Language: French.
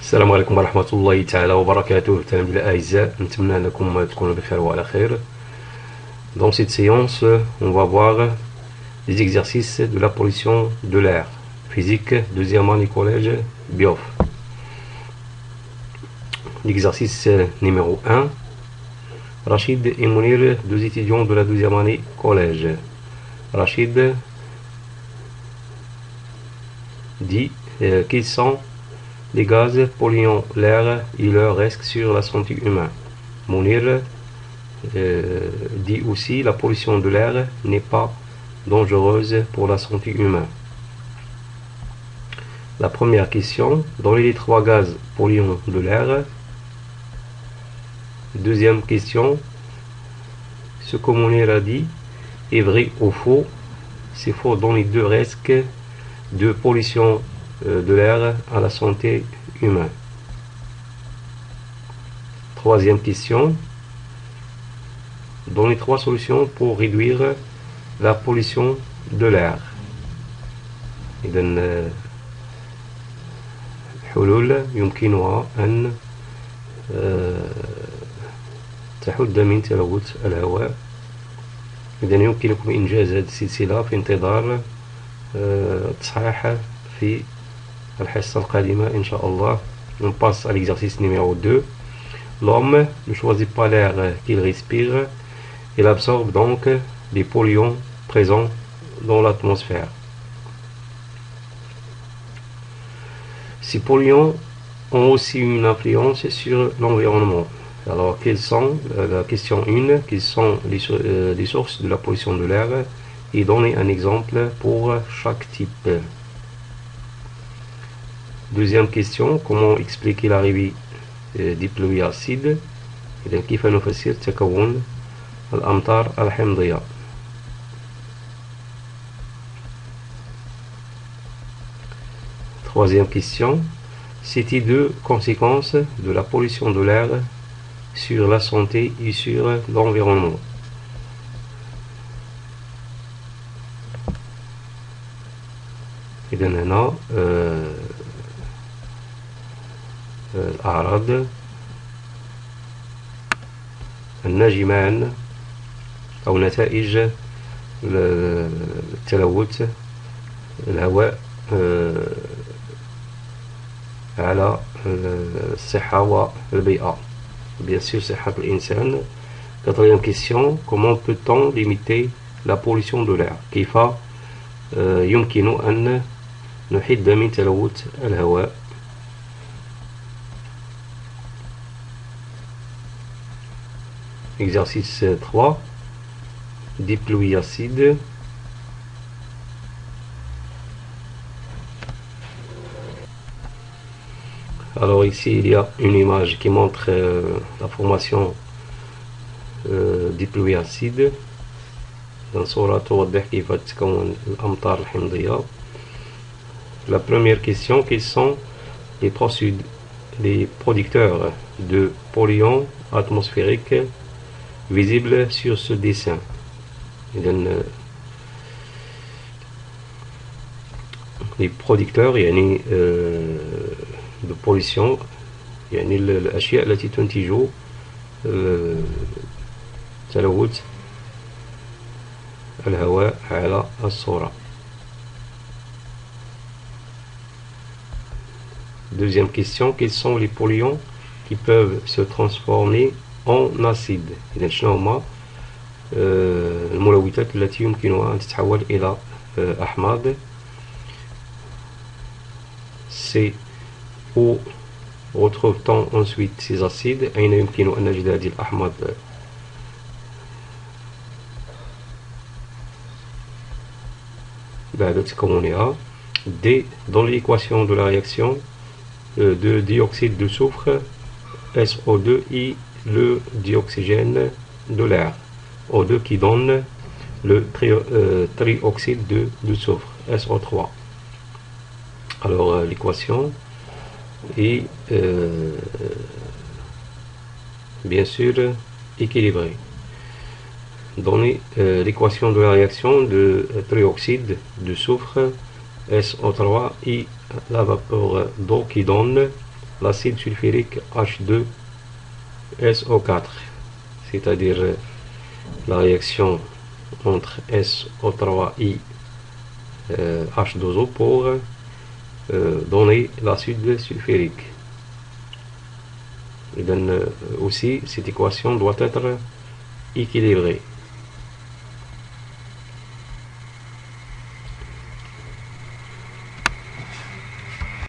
السلام عليكم ورحمة الله تعالى وبركاته. تلاميذ الأعزاء، نتمنى أنكم تكونوا بخير وعلى خير. Dans cette séance, on va voir les exercices de la pollution de l'air. Physique, deuxième année collège, BIOF. L'exercice numéro 1. Rachid et Mounir, deux étudiants de la deuxième année collège. Rachid dit qu'ils sont les gaz polluant l'air et leur risque sur la santé humaine. Mounir dit aussi la pollution de l'air n'est pas dangereuse pour la santé humaine. La première question, dans les trois gaz polluants de l'air. Deuxième question, ce que Mounir a dit est vrai ou faux? C'est faux dans les deux risques de pollution de l'air à la santé humaine. Troisième question, donnez trois solutions pour réduire la pollution de l'air. إذن حلول يمكنها أن تحد من تلوث الهواء. إذن يمكنكم إنجاز هذه السلسلة في انتظار التصحيح في الحصة القادمة إن شاء الله. On passe à l'exercice numéro 2. L'homme ne choisit pas l'air qu'il respire, il absorbe donc les polluants présents dans l'atmosphère. Ces polluants ont aussi une influence sur l'environnement. Alors, quelles sont, la question 1, quelles sont les sources de la pollution de l'air, et donner un exemple pour chaque type. Deuxième question, comment expliquer l'arrivée des pluies acides؟ إذا كيف نفسر تكون الأمطار الحمضية؟ Troisième question, citez deux conséquences de la pollution de l'air sur la santé et sur l'environnement. إذا هنا الأعراض الناجمان أو نتائج التلوث الهواء على الصحة والبيئة. Bien sûr, صحة الإنسان. Quatrième question, comment peut-on limiter la pollution de l'air؟ كيف يمكن أن نحد من تلوث الهواء؟ Exercice 3, des pluies acides. Alors ici il y a une image qui montre la formation des pluies acides. صورة توضح كيف تتكون الأمطار الحمضية. La première question, quels sont les producteurs de polluants atmosphériques visibles sur ce dessin؟ les producteurs يعني de pollution يعني الأشياء التي تنتج تلوث الهواء على الصورة. Deuxième question, quels sont les polluants qui peuvent se transformer en acide؟ إذا شنو هما الملوثات التي يمكنها أن تتحول إلى أحماض؟ C'est où retrouve-t-on ensuite ces acides؟ أين يمكن أن نجد هذه الأحماض؟ بعد تكونها. D, dans l'équation de la réaction de dioxyde de soufre SO2 et le dioxygène de l'air O2 qui donne le trioxyde de soufre SO3. Alors l'équation est bien sûr équilibrée. Donner l'équation de la réaction de trioxyde de soufre SO3 et la vapeur d'eau qui donne l'acide sulfurique H2SO4, c'est-à-dire la réaction entre SO3I H2O pour donner l'acide sulfurique. Et aussi, cette équation doit être équilibrée.